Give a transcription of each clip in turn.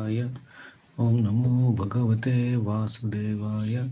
Om Namo Bhagavate Vasudevaya.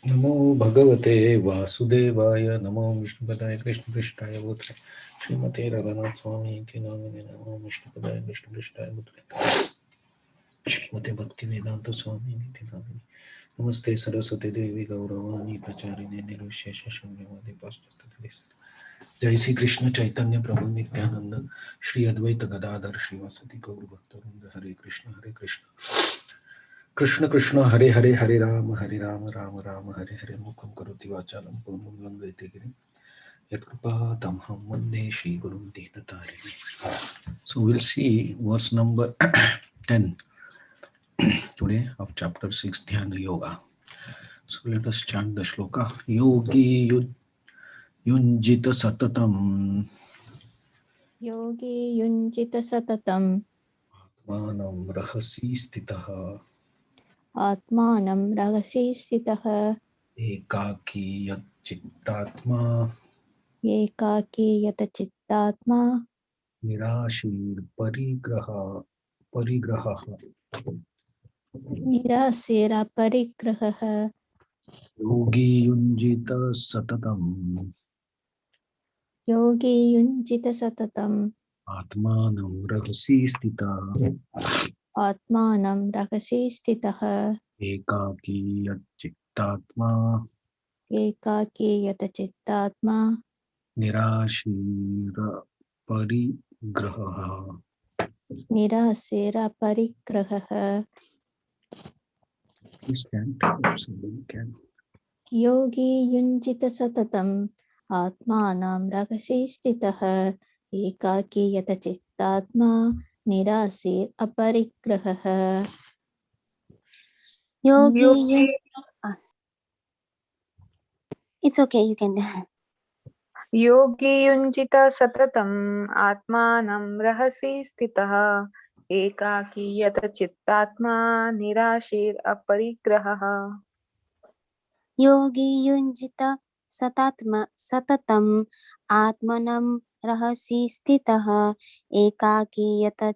Namo Bhagavate Vasudevaya. Namo Vishnupadaya Krishna Krishnaya Bhutale. Srimate Radhanath Swami Iti Namine. Namo Vishnupadaya Krishna Krishnaya Bhutale. Srimate Bhakti Vedanta Swami Iti Namine. Namaste Saraswati Devi Gauravani Pracharine Nirvishesha Shunyavadi Paschatadesi. जय श्री कृष्ण चैतन्य प्रभु नित्यानंद श्री अद्वैत गदाधर श्रीवासदि गौर भक्तवृंद हरे कृष्ण कृष्ण कृष्ण हरे हरे हरे राम राम राम हरे हरे मुखं करोति वाचालं पूर्णं लङ्घयति गिरिं यत्कृपातमहं वन्दे श्रीगुरुं दीनतारिणे. So we'll see verse number 10 today of chapter 6 Dhyana Yoga. So let us chant the shloka. Yogi yunjita satatam योगी युञ्जित सततम् मानं रहसि स्थितः आत्मानं रहसि स्थितः एकाकी यच्चित्तात्मा एकाकी यतचित्तात्मा परिग्रहः निरासेरपरिग्रहः योगी युञ्जित सततम् योगी युञ्जित सततम् आत्मानं रहसि स्थितः आत्मानं रहसि स्थितः एकाकी यच्चित्तात्मा एकाकी यतचित्तात्मा निराशीरपरिग्रहः. निरासेरपरिग्रहः. Please stand. Somebody can. योगी युञ्जित सततम् आत्मानं रहसि स्थितः एकाकी यतचित्तात्मा निराशीर अपरिग्रहः. Yogi, it's okay, you can. योगी युञ्जित सततम् आत्मानं रहसि स्थितः एकाकी यतचित्तात्मा निराशीर अपरिग्रहः. Yogi yunjita satatam atmanam rahasi stitaha ekaki yata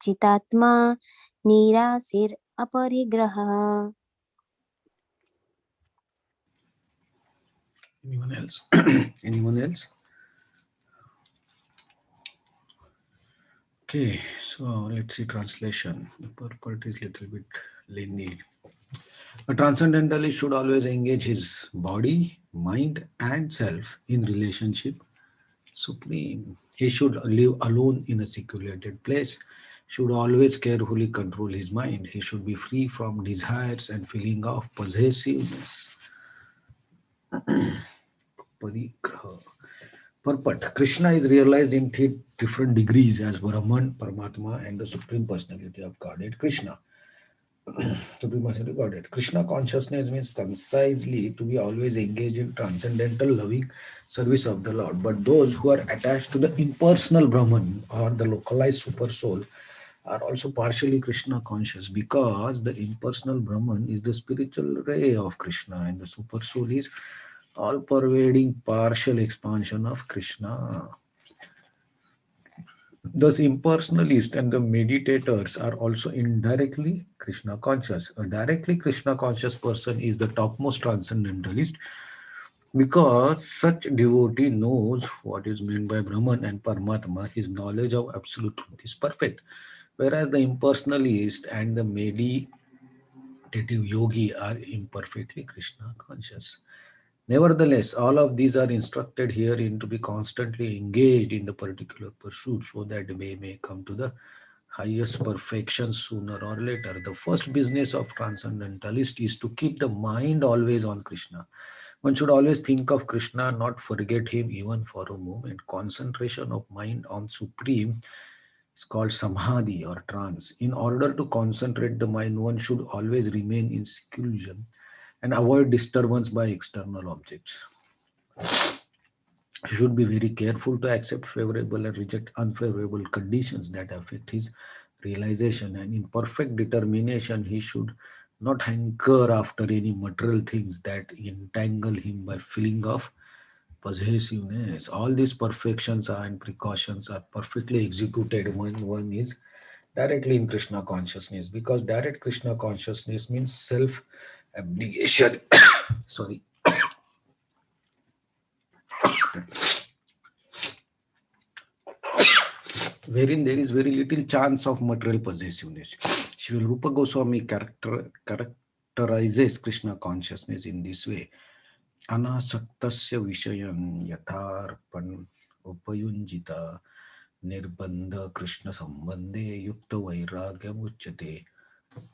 chitatma nirasir aparigraha. Anyone else? Anyone else? Okay, so let's see translation. The purport is a little bit lengthy. A transcendentalist should always engage his body, mind, and self in relationship supreme. He should live alone in a secluded place, should always carefully control his mind. He should be free from desires and feeling of possessiveness. Parigraha. Purport. Krishna is realized in three different degrees as Brahman, Paramatma, and the Supreme Personality of Godhead, Krishna. Supreme Personality of Godhead. Krishna consciousness means concisely to be always engaged in transcendental loving service of the Lord. But those who are attached to the impersonal Brahman or the localized super soul are also partially Krishna conscious, because the impersonal Brahman is the spiritual ray of Krishna and the super soul is all pervading partial expansion of Krishna. Thus, impersonalists and the meditators are also indirectly Krishna conscious. A directly Krishna conscious person is the topmost transcendentalist, because such devotee knows what is meant by Brahman and Paramatma. His knowledge of absolute truth is perfect. Whereas the impersonalist and the meditative yogi are imperfectly Krishna conscious. Nevertheless, all of these are instructed herein to be constantly engaged in the particular pursuit, so that they may come to the highest perfection sooner or later. The first business of transcendentalist is to keep the mind always on Krishna. One should always think of Krishna, not forget him even for a moment. Concentration of mind on Supreme is called samadhi or trance. In order to concentrate the mind, one should always remain in seclusion and avoid disturbance by external objects. He should be very careful to accept favorable and reject unfavorable conditions that affect his realization. And in perfect determination, he should not hanker after any material things that entangle him by feeling of possessiveness. All these perfections and precautions are perfectly executed when one is directly in Krishna consciousness, because direct Krishna consciousness means self abnegation. Sorry. Wherein there is very little chance of material possessiveness. Sri Rupa Goswami characterizes Krishna consciousness in this way. Anasaktasya vishayan yatharpan upayunjita nirbandha Krishna sambandhe yukta vairagya muchyate.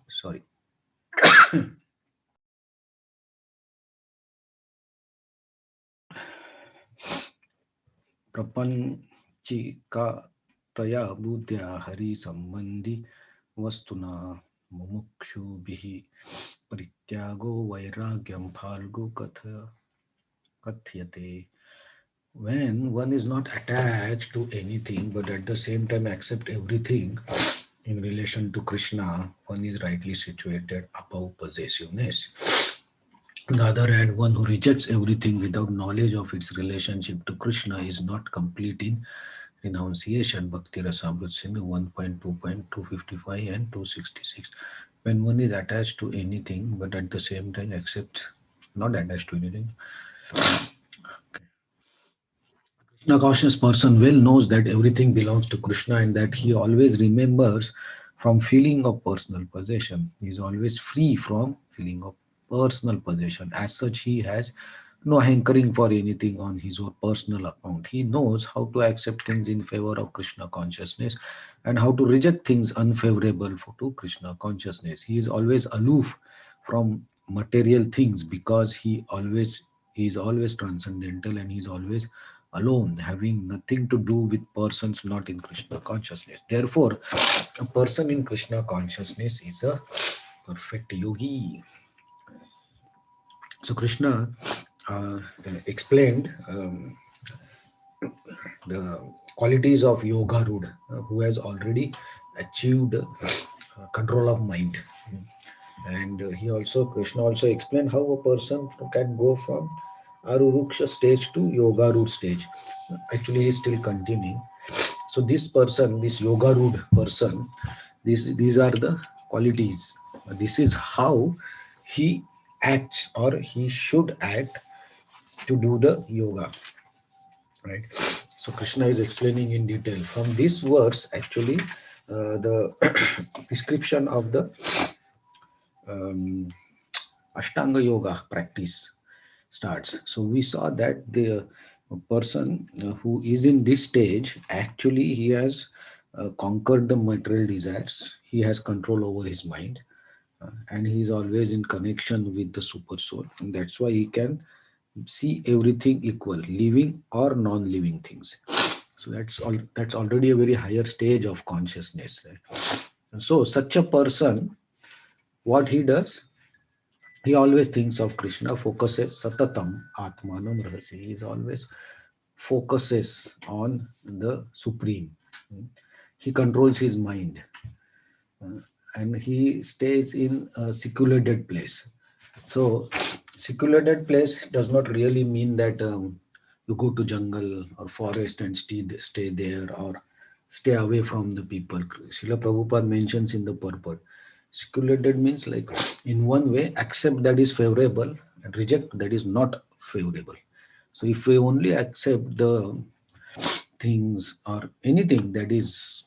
Sorry. प्रपंचिका तया बुद्ध्या हरि संबंधी वस्तुना मुमुक्षुभिः परित्यागो वैराग्यम Falgu कथयते. When one is not attached to anything but at the same time accept everything in relation to Krishna, one is rightly situated above possessiveness. On the other hand, one who rejects everything without knowledge of its relationship to Krishna is not complete in renunciation. Bhakti Rasamrita Sindhu 1.2.255 and 266. When one is attached to anything but at the same time accepts, not attached to anything, Krishna conscious person well knows that everything belongs to Krishna and that he always remembers from feeling of personal possession. He is always free from feeling of personal possession. As such, he has no hankering for anything on his own personal account. He knows how to accept things in favor of Krishna consciousness and how to reject things unfavorable to Krishna consciousness. He is always aloof from material things because he is always transcendental and he is always alone, having nothing to do with persons not in Krishna consciousness. Therefore, a person in Krishna consciousness is a perfect yogi. So Krishna explained the qualities of Yoga Rud, who has already achieved control of mind. And Krishna also explained how a person can go from Aruruksha stage to Yoga Root stage. Actually, he is still continuing. So this person, this Yoga Root person, these are the qualities. This is how he acts or he should act to do the yoga. Right. So Krishna is explaining in detail. From this verse, actually, the description of the um, Ashtanga Yoga practice starts. So we saw that the person who is in this stage, actually he has conquered the material desires. He has control over his mind, and he is always in connection with the super soul. And that's why he can see everything equal, living or non-living things. So that's already a very higher stage of consciousness. Right? And so such a person, what he does, he always thinks of Krishna, focuses satatam atmanam rahasi. He is always focuses on the supreme. He controls his mind, uh, and he stays in a secluded place. So secluded place does not really mean that you go to jungle or forest and stay there or stay away from the people. Srila Prabhupada mentions in the purport, secluded means like in one way accept that is favorable and reject that is not favorable. So if we only accept the things or anything that is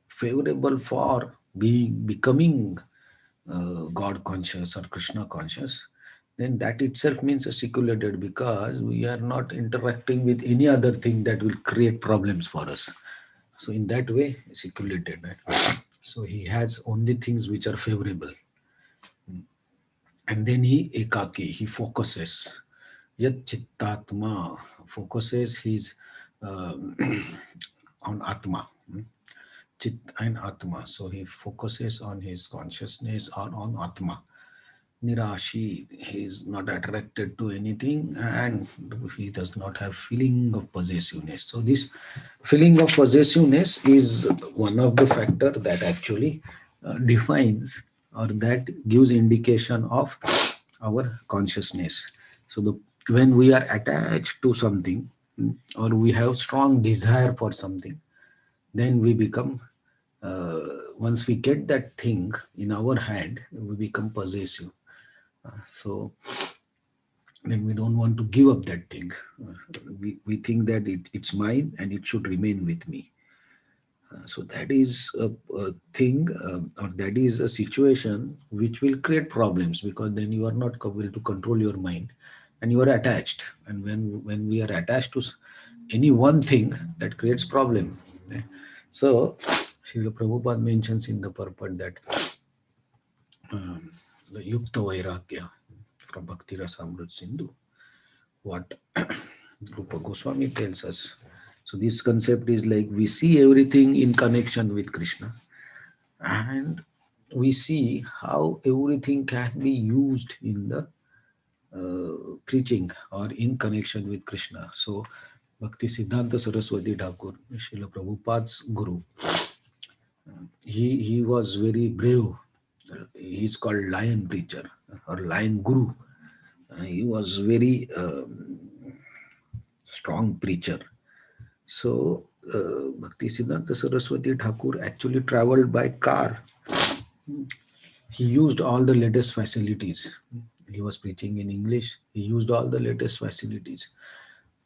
favorable for becoming God conscious or Krishna conscious, then that itself means a secluded, because we are not interacting with any other thing that will create problems for us. So in that way, secluded, right? So he has only things which are favorable, and then he ekaki, he focuses. Yat chittatma, focuses his on atma. Chit and Atma. So he focuses on his consciousness or on Atma. Nirashi, he is not attracted to anything and he does not have feeling of possessiveness. So this feeling of possessiveness is one of the factor that actually defines or that gives indication of our consciousness. So when we are attached to something, or we have strong desire for something, then we become once we get that thing in our hand, we become possessive. So then we don't want to give up that thing. We think that it's mine and it should remain with me. So that is a thing, or that is a situation which will create problems, because then you are not able to control your mind and you are attached. And when we are attached to any one thing, that creates problem. Eh. So Srila Prabhupada mentions in the purport that the Yukta Vairagya from Bhakti Rasamrita Sindhu, what Rupa Goswami tells us. So this concept is like we see everything in connection with Krishna, and we see how everything can be used in the preaching or in connection with Krishna. So Bhakti Siddhanta Saraswati Thakur, Srila Prabhupada's guru, he was very brave. He's called Lion Preacher or Lion Guru. He was very strong preacher. So Bhakti Siddhanta Saraswati Thakur actually traveled by car. He used all the latest facilities. He was preaching in English. He used all the latest facilities,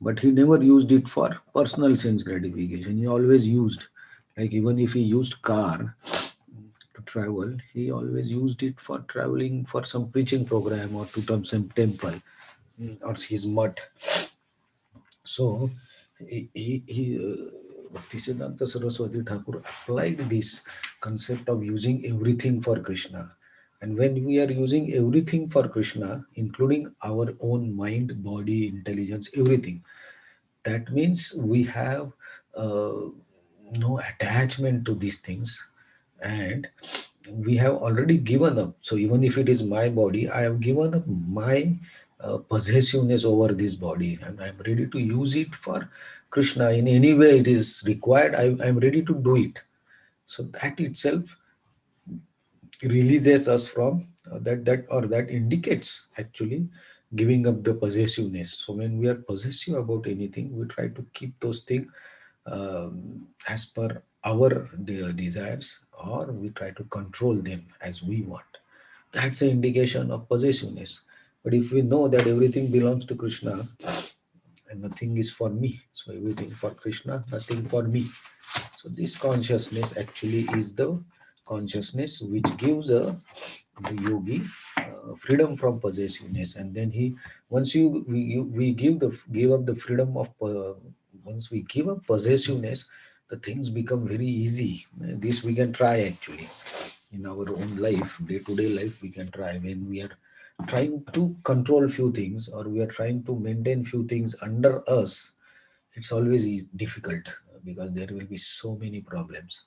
but he never used it for personal sense gratification. He always used, like even if he used car to travel, he always used it for traveling for some preaching program or to some temple, or his mutt. So Bhaktisiddhanta Saraswati Thakur applied this concept of using everything for Krishna. And when we are using everything for Krishna, including our own mind, body, intelligence, everything, that means we have no attachment to these things, and we have already given up. So even if it is my body, I have given up my possessiveness over this body, and I'm ready to use it for Krishna in any way it is required. I'm ready to do it. So that itself releases us from that indicates actually giving up the possessiveness. So when we are possessive about anything, we try to keep those things as per our desires, or we try to control them as we want. That's an indication of possessiveness. But if we know that everything belongs to Krishna and nothing is for me, so everything for Krishna, nothing for me. So this consciousness actually is the consciousness which gives the yogi freedom from possessiveness. And then he, once we give up the freedom of once we give up possessiveness, the things become very easy. This we can try actually in our own life, day-to-day life. We can try when we are trying to control few things, or we are trying to maintain few things under us. It's always difficult, because there will be so many problems.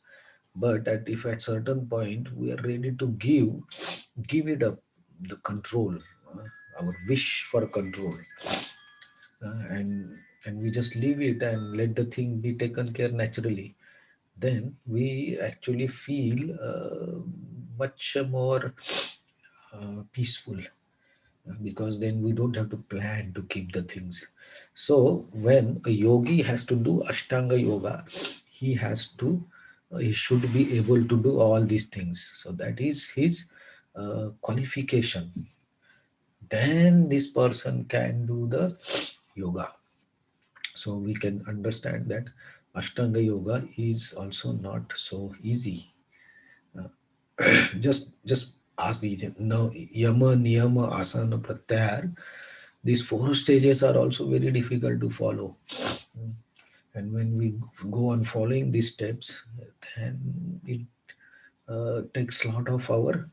But if at certain point we are ready to give it up, the control, our wish for control, and we just leave it and let the thing be taken care naturally, then we actually feel much more peaceful, because then we don't have to plan to keep the things. So when a yogi has to do Ashtanga yoga, he has to he should be able to do all these things. So that is his qualification. Then this person can do the yoga. So we can understand that Ashtanga yoga is also not so easy. Just ask the now yama niyama asana pratyahar. These four stages are also very difficult to follow. And when we go on following these steps, then it takes a lot of our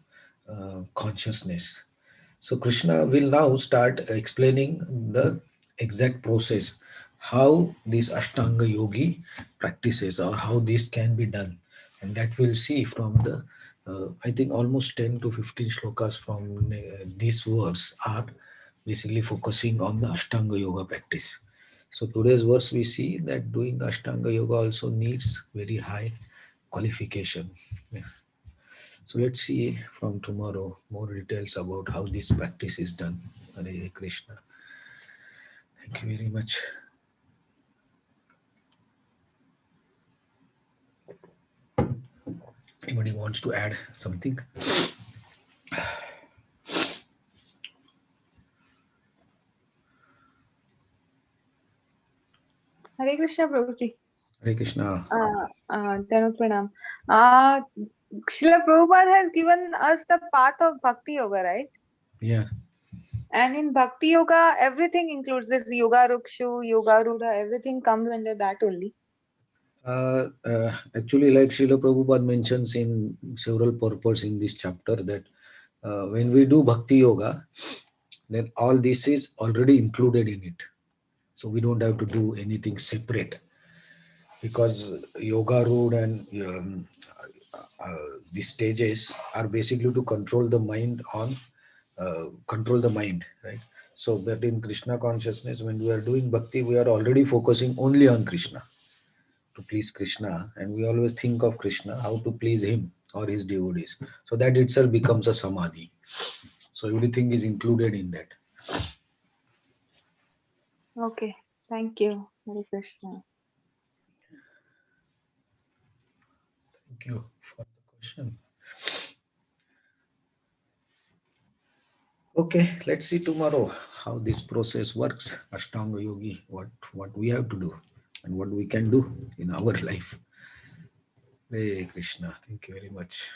consciousness. So Krishna will now start explaining the exact process, how this Ashtanga yogi practices, or how this can be done. And that we'll see from the, I think almost 10 to 15 shlokas from this verse are basically focusing on the Ashtanga yoga practice. So today's verse we see that doing Ashtanga yoga also needs very high qualification. Yeah. So let's see from tomorrow more details about how this practice is done. Hare Krishna. Thank you very much. Anybody wants to add something? Hare Krishna, Prabhuji. Hare Krishna. Tanu Pranam. Uh, Srila Prabhupada has given us the path of Bhakti Yoga, right? Yeah. And in Bhakti Yoga, everything includes this Yoga Rukshu, Yoga Rudha, everything comes under that only. Actually, like Srila Prabhupada mentions in several purports in this chapter, that when we do Bhakti Yoga, then all this is already included in it. So we don't have to do anything separate, because Yoga Road and these stages are basically to control the mind control the mind, right? So that in Krishna consciousness, when we are doing bhakti, we are already focusing only on Krishna, to please Krishna, and we always think of Krishna, how to please him or his devotees. So that itself becomes a samadhi. So everything is included in that. Okay, thank you. Hare Krishna. Thank you for the question. Okay, let's see tomorrow how this process works. Ashtanga Yogi, what we have to do and what we can do in our life. Hare Krishna. Thank you very much.